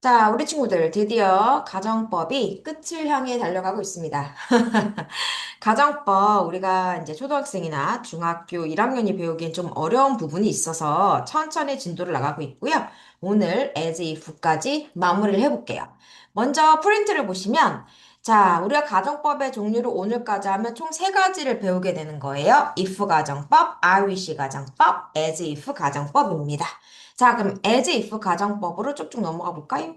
자, 우리 친구들 드디어 가정법이 끝을 향해 달려가고 있습니다. 가정법 우리가 이제 초등학생이나 중학교 1학년이 배우기엔 좀 어려운 부분이 있어서 천천히 진도를 나가고 있고요. 오늘 as if까지 마무리를 해볼게요. 먼저 프린트를 보시면 자, 우리가 가정법의 종류를 오늘까지 하면 총 세 가지를 배우게 되는 거예요. if 가정법, I wish 가정법, as if 가정법입니다. 자, 그럼 as if 가정법으로 쭉쭉 넘어가 볼까요?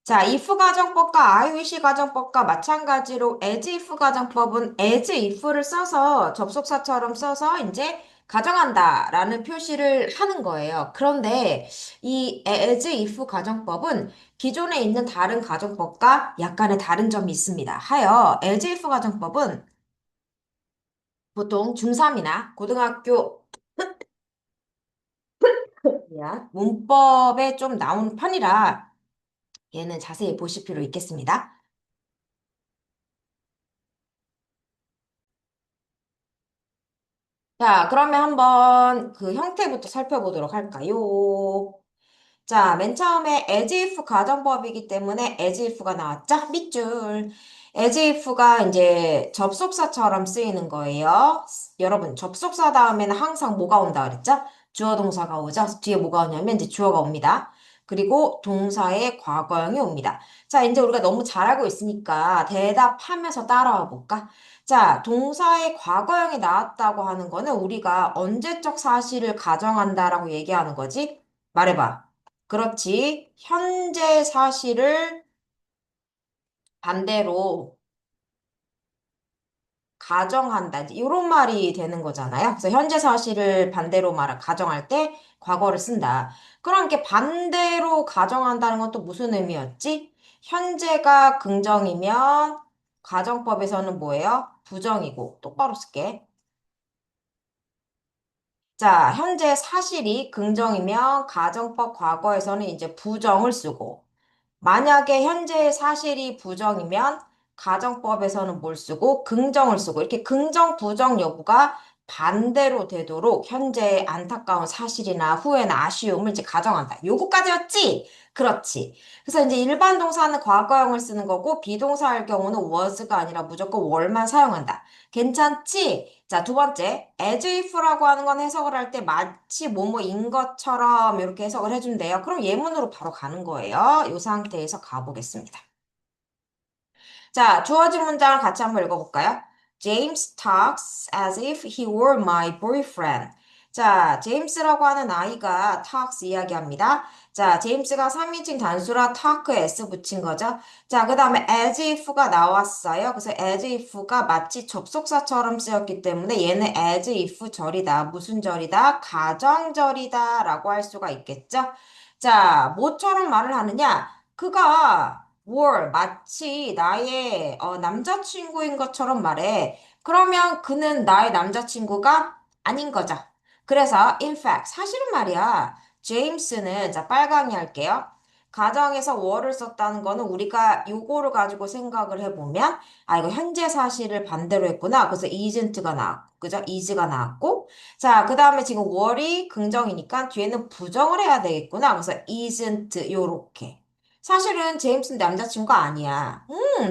자, if 가정법과 I wish 가정법과 마찬가지로 as if 가정법은 as if를 써서 접속사처럼 써서 이제 가정한다라는 표시를 하는 거예요. 그런데 이 as if 가정법은 기존에 있는 다른 가정법과 약간의 다른 점이 있습니다. 하여 as if 가정법은 보통 중3이나 고등학교 문법에 좀 나오는 편이라 얘는 자세히 보실 필요 있겠습니다. 자, 그러면 한번 그 형태부터 살펴보도록 할까요? 자, 맨 처음에 as if 가정법이기 때문에 as if가 나왔죠? 밑줄. as if가 이제 접속사처럼 쓰이는 거예요. 여러분, 접속사 다음에는 항상 뭐가 온다 그랬죠? 주어 동사가 오죠? 뒤에 뭐가 오냐면 이제 주어가 옵니다. 그리고 동사의 과거형이 옵니다. 자, 이제 우리가 너무 잘 알고 있으니까 대답하면서 따라와 볼까? 자, 동사의 과거형이 나왔다고 하는 거는 우리가 언제적 사실을 가정한다라고 얘기하는 거지? 말해봐. 그렇지. 현재 사실을 반대로 가정한다. 이런 말이 되는 거잖아요. 그래서 현재 사실을 반대로 가정할 때 과거를 쓴다. 그럼 이렇게 반대로 가정한다는 건 또 무슨 의미였지? 현재가 긍정이면 가정법에서는 뭐예요? 부정이고. 똑바로 쓸게. 자, 현재 사실이 긍정이면 가정법 과거에서는 이제 부정을 쓰고, 만약에 현재 사실이 부정이면 가정법에서는 뭘 쓰고 긍정을 쓰고 이렇게 긍정, 부정 여부가 반대로 되도록 현재의 안타까운 사실이나 후회나 아쉬움을 이제 가정한다. 요거까지였지? 그렇지. 그래서 이제 일반 동사는 과거형을 쓰는 거고 비동사할 경우는 was가 아니라 무조건 were만 사용한다. 괜찮지? 자, 두 번째, as if라고 하는 건 해석을 할 때 마치 뭐뭐인 것처럼 이렇게 해석을 해준대요. 그럼 예문으로 바로 가는 거예요. 이 상태에서 가보겠습니다. 자, 주어진 문장을 같이 한번 읽어볼까요? James talks as if he were my boyfriend. 자, 제임스라고 하는 아이가 talks 이야기합니다. 자, 제임스가 3인칭 단수라 talk에 s 붙인 거죠. 자, 그 다음에 as if가 나왔어요. 그래서 as if가 마치 접속사처럼 쓰였기 때문에 얘는 as if 절이다. 무슨 절이다? 가정절이다. 라고 할 수가 있겠죠. 자, 뭐처럼 말을 하느냐? 그가 마치 나의 남자친구인 것처럼 말해. 그러면 그는 나의 남자친구가 아닌 거죠. 그래서 in fact 사실은 말이야. 제임스는 자 빨강이 할게요. 가정에서 were를 썼다는 거는 우리가 요거를 가지고 생각을 해보면 아 이거 현재 사실을 반대로 했구나. 그래서 isn't가 나왔고 그죠? is가 나왔고 자 그 다음에 지금 were이 긍정이니까 뒤에는 부정을 해야 되겠구나. 그래서 isn't 요렇게 사실은 제임스는 남자친구가 아니야.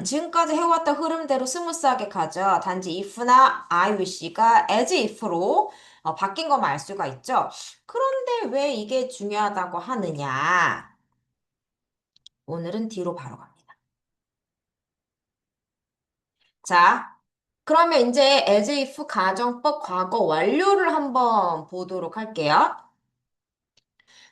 지금까지 해왔던 흐름대로 스무스하게 가죠. 단지 if나 I wish가 as if로 바뀐 것만 알 수가 있죠. 그런데 왜 이게 중요하다고 하느냐? 오늘은 뒤로 바로 갑니다. 자, 그러면 이제 as if 가정법 과거 완료를 한번 보도록 할게요.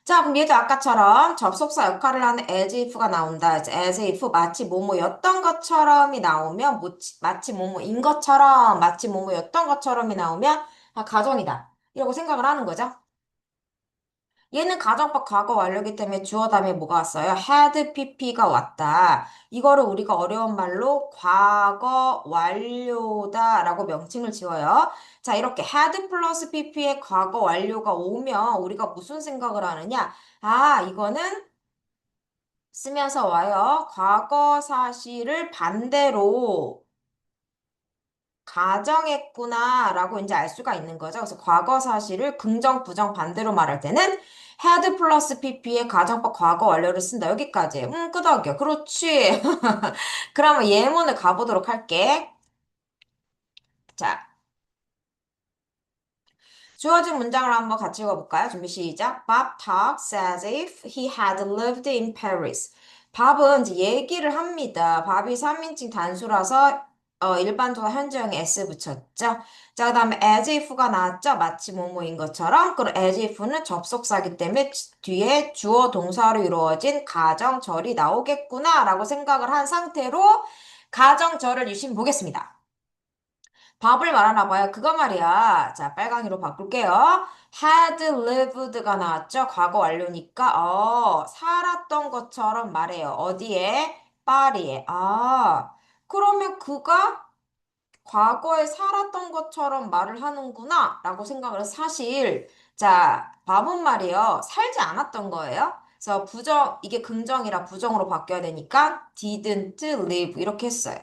자, 그럼 얘도 아까처럼 접속사 역할을 하는 as if가 나온다. as if 마치 뭐뭐였던 것처럼이 나오면 마치 뭐뭐인 것처럼 마치 뭐뭐였던 것처럼이 나오면 아, 가정이다. 이라고 생각을 하는 거죠. 얘는 가정법 과거 완료기 때문에 주어 다음에 뭐가 왔어요? had pp가 왔다. 이거를 우리가 어려운 말로 과거 완료다라고 명칭을 지어요. 자, 이렇게 had 플러스 pp의 과거 완료가 오면 우리가 무슨 생각을 하느냐? 아, 이거는 쓰면서 와요. 과거 사실을 반대로 가정했구나라고 이제 알 수가 있는 거죠. 그래서 과거 사실을 긍정, 부정, 반대로 말할 때는 had 플러스 pp의 가정법 과거 완료를 쓴다. 여기까지. 끄덕여. 그렇지. 그러면 예문을 가보도록 할게. 자, 주어진 문장을 한번 같이 읽어볼까요? 준비 시작. Bob talks as if he had lived in Paris. 밥은 이제 얘기를 합니다. 밥이 3인칭 단수라서 일반적으로 현재형에 s 붙였죠. 자, 그다음에 as if가 나왔죠. 마치 뭐뭐인 것처럼. 그럼 as if는 접속사기 때문에 뒤에 주어 동사로 이루어진 가정절이 나오겠구나라고 생각을 한 상태로 가정절을 유심 보겠습니다. 밥을 말하나 봐요. 그거 말이야. 자, 빨강이로 바꿀게요. had lived가 나왔죠? 과거 완료니까, 살았던 것처럼 말해요. 어디에? 파리에. 아, 그러면 그가 과거에 살았던 것처럼 말을 하는구나, 라고 생각을 해서 사실, 자, 밥은 말이요. 살지 않았던 거예요. 그래서 이게 긍정이라 부정으로 바뀌어야 되니까 didn't live 이렇게 했어요.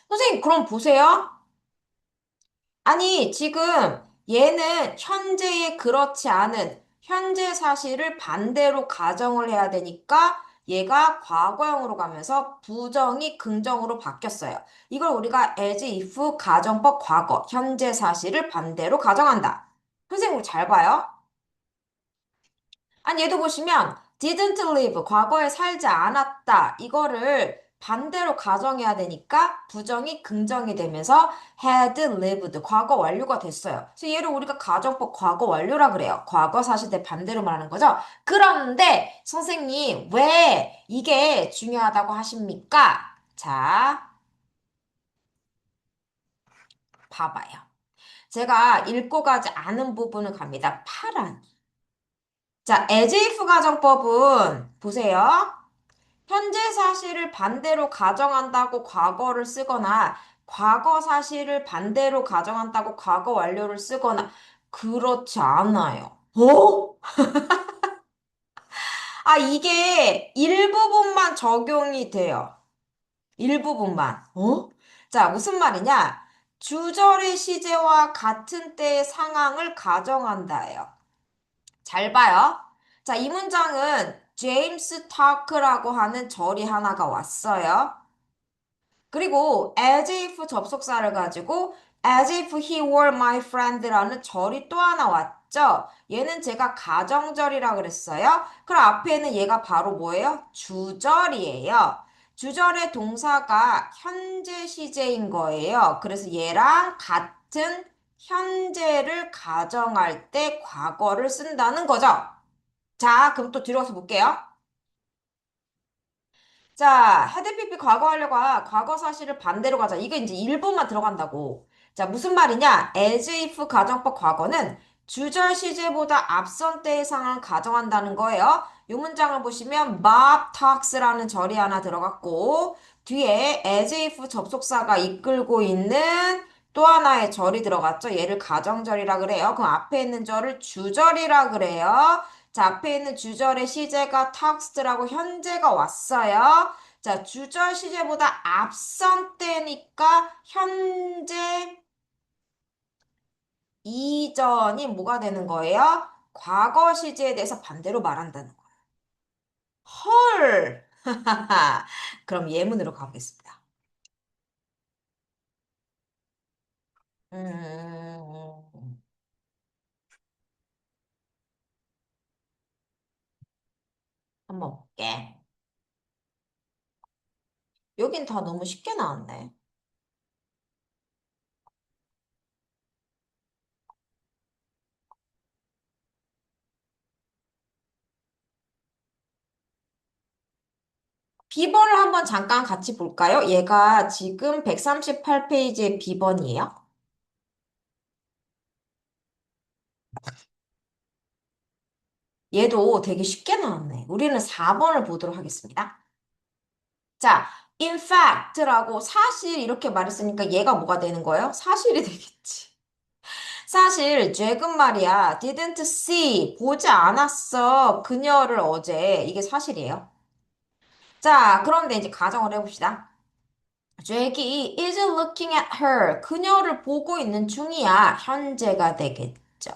선생님, 그럼 보세요. 아니, 지금 얘는 현재에 그렇지 않은 현재 사실을 반대로 가정을 해야 되니까 얘가 과거형으로 가면서 부정이 긍정으로 바뀌었어요. 이걸 우리가 as if 가정법 과거, 현재 사실을 반대로 가정한다. 선생님, 잘 봐요. 아니, 얘도 보시면 didn't live, 과거에 살지 않았다. 이거를 반대로 가정해야 되니까 부정이 긍정이 되면서 had lived, 과거 완료가 됐어요. 그래서 얘를 우리가 가정법 과거 완료라 그래요. 과거 사실대 반대로 말하는 거죠. 그런데 선생님, 왜 이게 중요하다고 하십니까? 자, 봐봐요. 제가 읽고 가지 않은 부분을 갑니다. 파란. 자, as if 가정법은 보세요. 현재 사실을 반대로 가정한다고 과거를 쓰거나 과거 사실을 반대로 가정한다고 과거 완료를 쓰거나 그렇지 않아요. 아, 이게 일부분만 적용이 돼요. 일부분만. 자, 무슨 말이냐? 주절의 시제와 같은 때의 상황을 가정한다예요. 잘 봐요. 자, 이 문장은 제임스 타크라고 하는 절이 하나가 왔어요. 그리고 as if 접속사를 가지고 as if he were my friend라는 절이 또 하나 왔죠. 얘는 제가 가정절이라 그랬어요. 그럼 앞에는 얘가 바로 뭐예요? 주절이에요. 주절의 동사가 현재 시제인 거예요. 그래서 얘랑 같은 현재를 가정할 때 과거를 쓴다는 거죠. 자, 그럼 또 뒤로 가서 볼게요. 자, 헤드피피 과거 하려고 과거 사실을 반대로 가자. 이게 이제 일부만 들어간다고. 자, 무슨 말이냐? as if 가정법 과거는 주절 시제보다 앞선 때의 상황을 가정한다는 거예요. 이 문장을 보시면 Bob talks라는 절이 하나 들어갔고 뒤에 as if 접속사가 이끌고 있는 또 하나의 절이 들어갔죠. 얘를 가정절이라 그래요. 그럼 앞에 있는 절을 주절이라 그래요. 자, 앞에 있는 주절의 시제가 턱스트라고 현재가 왔어요. 자, 주절 시제보다 앞선 때니까 현재 이전이 뭐가 되는 거예요? 과거 시제에 대해서 반대로 말한다는 거예요. 헐! 그럼 예문으로 가보겠습니다. 음, 한번 볼게. 여긴 다 너무 쉽게 나왔네. 비번을 한번 잠깐 같이 볼까요? 얘가 지금 138페이지의 비번이에요. 얘도 되게 쉽게 나왔네. 우리는 4번을 보도록 하겠습니다. 자, in fact라고 사실 이렇게 말했으니까 얘가 뭐가 되는 거예요? 사실이 되겠지. 사실 잭은 말이야 didn't see 보지 않았어 그녀를 어제 이게 사실이에요. 자, 그런데 이제 가정을 해봅시다. 잭이 is looking at her. 그녀를 보고 있는 중이야. 현재가 되겠죠.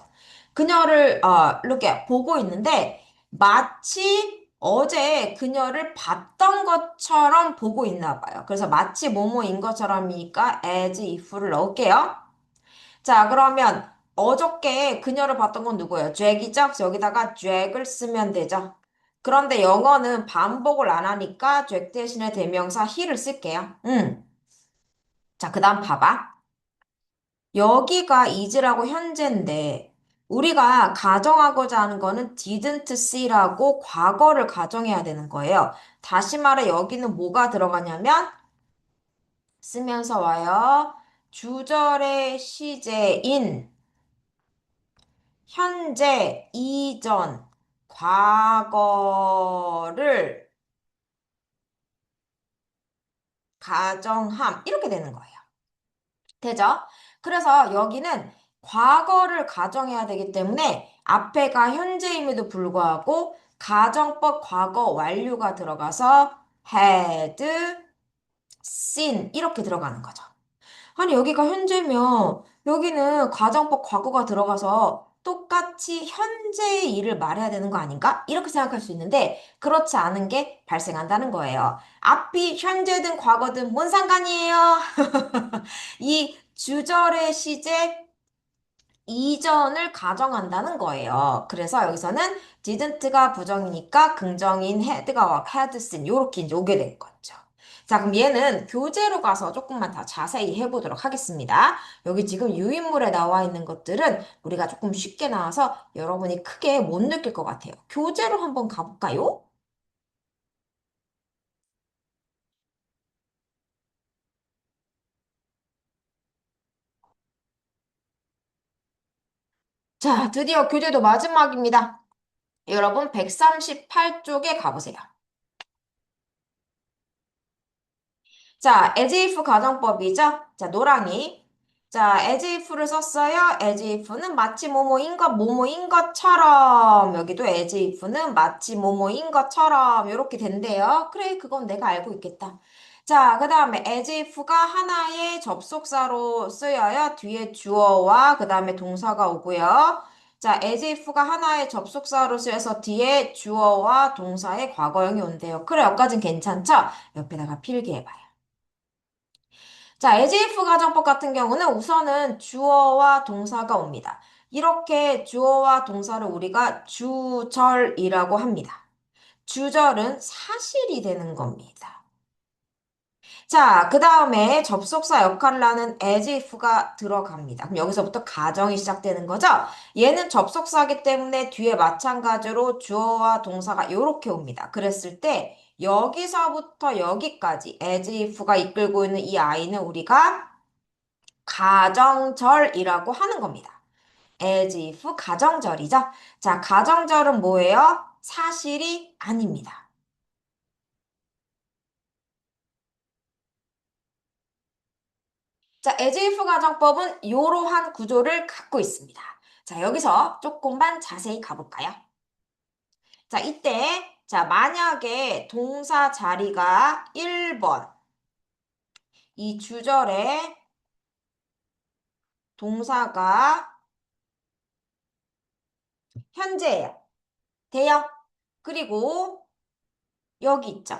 그녀를 look at 보고 있는데 마치 어제 그녀를 봤던 것처럼 보고 있나 봐요. 그래서 마치 뭐뭐인 것처럼이니까 as if를 넣을게요. 자, 그러면 어저께 그녀를 봤던 건 누구예요? 잭이죠? 그래서 여기다가 잭을 쓰면 되죠. 그런데 영어는 반복을 안 하니까 잭 대신에 대명사 he를 쓸게요. 자, 그 다음 봐봐. 여기가 is라고 현재인데 우리가 가정하고자 하는 거는 didn't see라고 과거를 가정해야 되는 거예요. 다시 말해 여기는 뭐가 들어가냐면 쓰면서 와요. 주절의 시제인 현재, 이전, 과거를 가정함 이렇게 되는 거예요. 되죠? 그래서 여기는 과거를 가정해야 되기 때문에 앞에가 현재임에도 불구하고 가정법 과거 완료가 들어가서 had seen 이렇게 들어가는 거죠. 아니, 여기가 현재면 여기는 가정법 과거가 들어가서 똑같이 현재의 일을 말해야 되는 거 아닌가? 이렇게 생각할 수 있는데 그렇지 않은 게 발생한다는 거예요. 앞이 현재든 과거든 뭔 상관이에요? 이 주절의 시제 이전을 가정한다는 거예요. 그래서 여기서는 didn't가 부정이니까 긍정인 had가 had seen 요렇게 이제 오게 된 거죠. 자, 그럼 얘는 교재로 가서 조금만 더 자세히 해보도록 하겠습니다. 여기 지금 유인물에 나와 있는 것들은 우리가 조금 쉽게 나와서 여러분이 크게 못 느낄 것 같아요. 교재로 한번 가볼까요? 자, 드디어 교재도 마지막입니다. 여러분 138쪽에 가보세요. 자, as if 가정법이죠? 자, 노랑이. 자, as if를 썼어요. as if는 마치 뭐뭐인 것처럼. 여기도 as if는 마치 뭐뭐인 것처럼. 이렇게 된대요. 그래, 그건 내가 알고 있겠다. 자, 그 다음에 as if가 하나의 접속사로 쓰여요. 뒤에 주어와 그 다음에 동사가 오고요. 자, as if가 하나의 접속사로 쓰여서 뒤에 주어와 동사의 과거형이 온대요. 그래, 여기까진 괜찮죠? 옆에다가 필기해봐요. 자, as if 가정법 같은 경우는 우선은 주어와 동사가 옵니다. 이렇게 주어와 동사를 우리가 주절이라고 합니다. 주절은 사실이 되는 겁니다. 자, 그 다음에 접속사 역할을 하는 as if가 들어갑니다. 그럼 여기서부터 가정이 시작되는 거죠? 얘는 접속사기 때문에 뒤에 마찬가지로 주어와 동사가 이렇게 옵니다. 그랬을 때 여기서부터 여기까지 as if가 이끌고 있는 이 아이는 우리가 가정절이라고 하는 겁니다. as if 가정절이죠. 자, 가정절은 뭐예요? 사실이 아닙니다. 자, as if 가정법은 이러한 구조를 갖고 있습니다. 자, 여기서 조금만 자세히 가볼까요? 자, 이때 자, 만약에 동사 자리가 1번 이 주절에 동사가 현재예요. 돼요? 그리고 여기 있죠.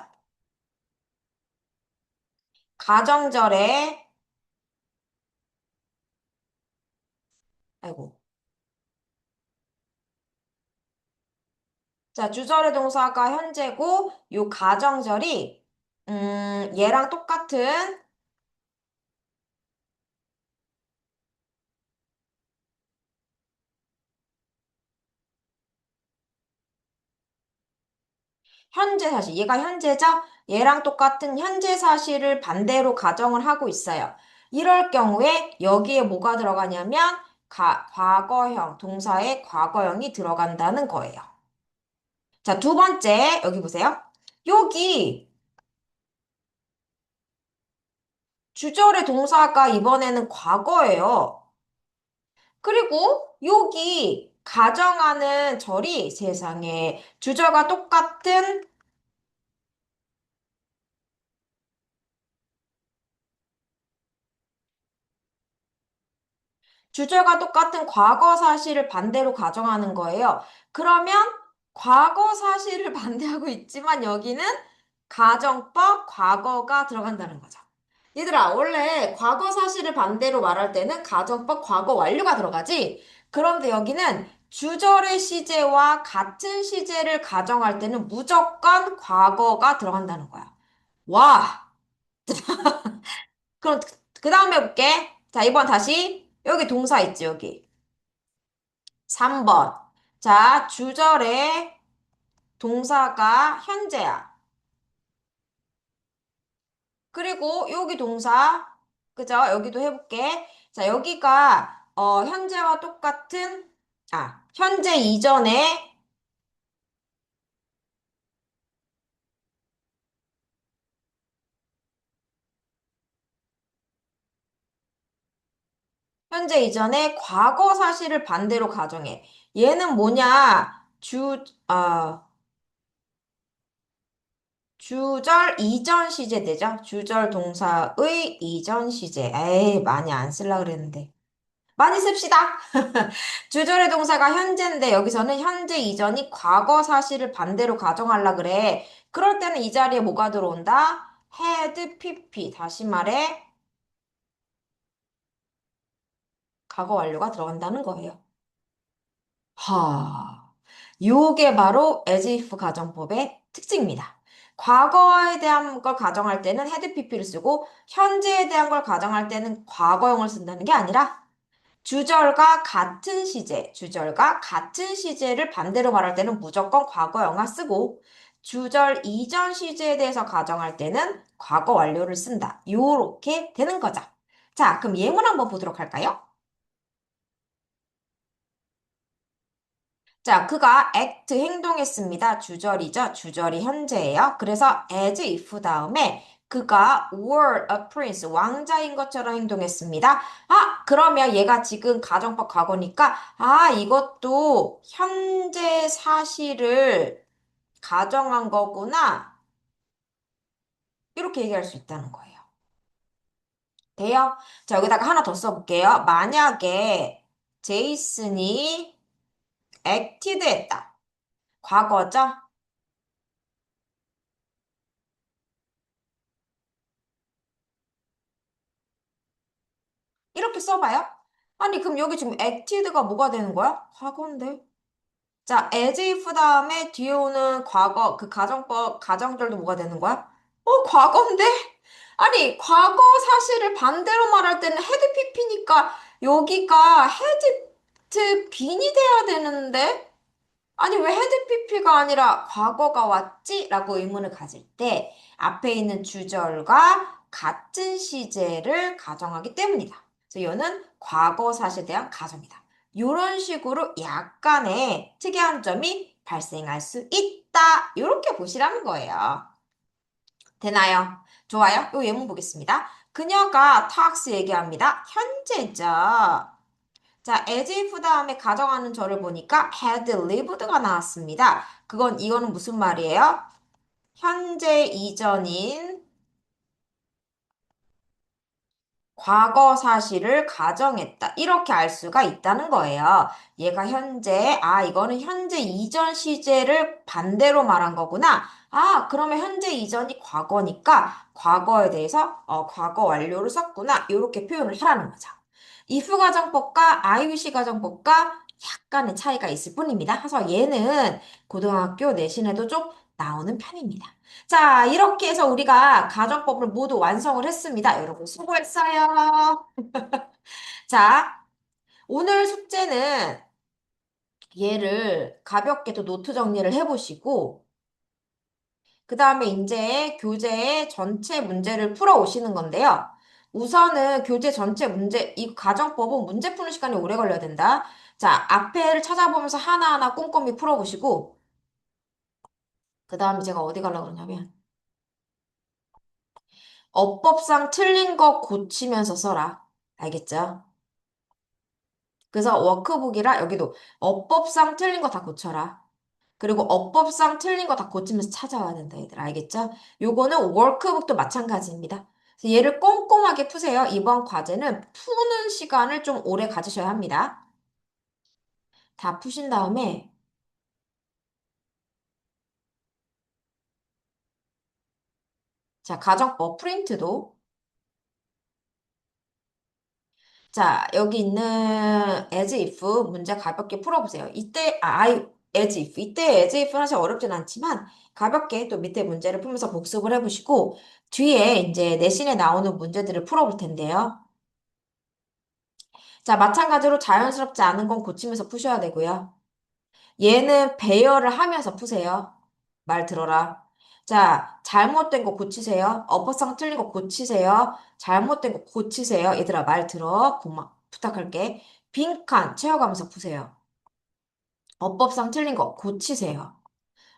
가정절에 아이고. 자, 주절의 동사가 현재고, 요 가정절이, 얘랑 똑같은 현재 사실, 얘가 현재죠? 얘랑 똑같은 현재 사실을 반대로 가정을 하고 있어요. 이럴 경우에 여기에 뭐가 들어가냐면, 과거형, 동사의 과거형이 들어간다는 거예요. 자, 두 번째, 여기 보세요. 여기 주절의 동사가 이번에는 과거예요. 그리고 여기 가정하는 절이 세상에 주절과 똑같은 주절과 똑같은 과거 사실을 반대로 가정하는 거예요. 그러면 과거 사실을 반대하고 있지만 여기는 가정법 과거가 들어간다는 거죠. 얘들아, 원래 과거 사실을 반대로 말할 때는 가정법 과거 완료가 들어가지. 그런데 여기는 주절의 시제와 같은 시제를 가정할 때는 무조건 과거가 들어간다는 거야. 와! 그럼 그 다음에 볼게. 자, 이번 다시 여기 동사 있지, 여기. 3번. 자, 주절에 동사가 현재야. 그리고 여기 동사, 그죠? 여기도 해볼게. 자, 여기가, 현재와 똑같은, 현재 이전에, 현재 이전에 과거 사실을 반대로 가정해. 얘는 뭐냐? 주절 이전 시제 되죠? 주절 동사의 이전 시제. 에이, 많이 안 쓸라 그랬는데. 많이 씁시다. 주절의 동사가 현재인데 여기서는 현재 이전이 과거 사실을 반대로 가정하려 그래. 그럴 때는 이 자리에 뭐가 들어온다? had, pp. 다시 말해, 과거 완료가 들어간다는 거예요. 요게 바로 as if 가정법의 특징입니다. 과거에 대한 걸 가정할 때는 had, pp를 쓰고 현재에 대한 걸 가정할 때는 과거형을 쓴다는 게 아니라 주절과 같은 시제를 반대로 말할 때는 무조건 과거형을 쓰고, 주절 이전 시제에 대해서 가정할 때는 과거 완료를 쓴다. 요렇게 되는 거죠. 자, 그럼 예문 한번 보도록 할까요? 자, 그가 act 행동했습니다. 주절이죠. 주절이 현재예요. 그래서 as if 다음에 그가 were a prince, 왕자인 것처럼 행동했습니다. 그러면 얘가 지금 가정법 과거니까, 이것도 현재 사실을 가정한 거구나. 이렇게 얘기할 수 있다는 거예요. 돼요? 자, 여기다가 하나 더 써볼게요. 만약에 제이슨이 acted 했다. 과거죠? 이렇게 써봐요. 아니, 그럼 여기 지금 acted가 뭐가 되는 거야? 과거인데. 자, as if 다음에 뒤에 오는 과거, 그 가정절도 뭐가 되는 거야? 과거인데? 아니, 과거 사실을 반대로 말할 때는 had pp니까 여기가 had been이 돼야 되는데? 아니, 왜 had pp가 아니라 과거가 왔지? 라고 의문을 가질 때 앞에 있는 주절과 같은 시제를 가정하기 때문이다. 그래서 이거는 과거 사실에 대한 가정이다. 이런 식으로 약간의 특이한 점이 발생할 수 있다. 이렇게 보시라는 거예요. 되나요? 좋아요. 이 예문 보겠습니다. 그녀가 talks 얘기합니다. 현재죠. 자, as if 다음에 가정하는 저를 보니까 had lived가 나왔습니다. 이거는 무슨 말이에요? 현재 이전인 과거 사실을 가정했다. 이렇게 알 수가 있다는 거예요. 얘가 이거는 현재 이전 시제를 반대로 말한 거구나. 그러면 현재 이전이 과거니까 과거에 대해서 과거 완료를 썼구나. 이렇게 표현을 하라는 거죠. if 가정법과 I wish 가정법과 약간의 차이가 있을 뿐입니다. 그래서 얘는 고등학교 내신에도 좀 나오는 편입니다. 자, 이렇게 해서 우리가 가정법을 모두 완성을 했습니다. 여러분 수고했어요. 자, 오늘 숙제는 얘를 가볍게 또 노트 정리를 해보시고, 그 다음에 이제 교재 전체 문제를 풀어 오시는 건데요. 우선은 교재 전체 문제, 이 가정법은 문제 푸는 시간이 오래 걸려야 된다. 자, 앞에를 찾아보면서 하나하나 꼼꼼히 풀어보시고, 그 다음에 제가 어디 가려고 그러냐면, 어법상 틀린 거 고치면서 써라. 알겠죠? 그래서 워크북이라 여기도 어법상 틀린 거 다 고쳐라. 그리고 어법상 틀린 거 다 고치면서 찾아와야 된다, 얘들. 알겠죠? 요거는 워크북도 마찬가지입니다. 그래서 얘를 꼼꼼하게 푸세요. 이번 과제는 푸는 시간을 좀 오래 가지셔야 합니다. 다 푸신 다음에 자, 가정법 프린트도 자, 여기 있는 as if 문제 가볍게 풀어보세요. as if. 이때 as if 사실 어렵진 않지만 가볍게 또 밑에 문제를 풀면서 복습을 해보시고 뒤에 이제 내신에 나오는 문제들을 풀어볼 텐데요. 자, 마찬가지로 자연스럽지 않은 건 고치면서 푸셔야 되고요. 얘는 배열을 하면서 푸세요. 말 들어라. 자, 잘못된 거 고치세요. 어법상 틀린 거 고치세요. 잘못된 거 고치세요. 얘들아, 말 들어. 부탁할게. 빈칸 채워가면서 푸세요. 어법상 틀린 거 고치세요.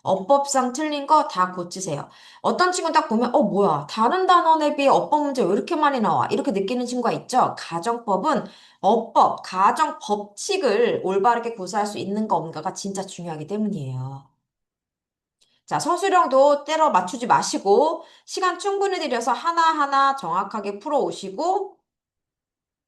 어법상 틀린 거 다 고치세요. 어떤 친구 딱 보면, 뭐야. 다른 단원에 비해 어법 문제 왜 이렇게 많이 나와? 이렇게 느끼는 친구가 있죠? 가정법은 가정 법칙을 올바르게 구사할 수 있는 가 없는가가 진짜 중요하기 때문이에요. 자, 서술형도 때려 맞추지 마시고, 시간 충분히 들여서 하나하나 정확하게 풀어오시고,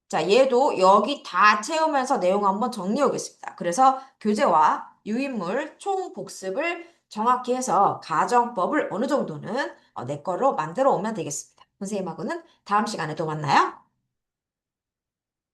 자, 얘도 여기 다 채우면서 내용 한번 정리해 오겠습니다. 그래서 교재와 유인물 총 복습을 정확히 해서 가정법을 어느 정도는 내 거로 만들어 오면 되겠습니다. 선생님하고는 다음 시간에 또 만나요.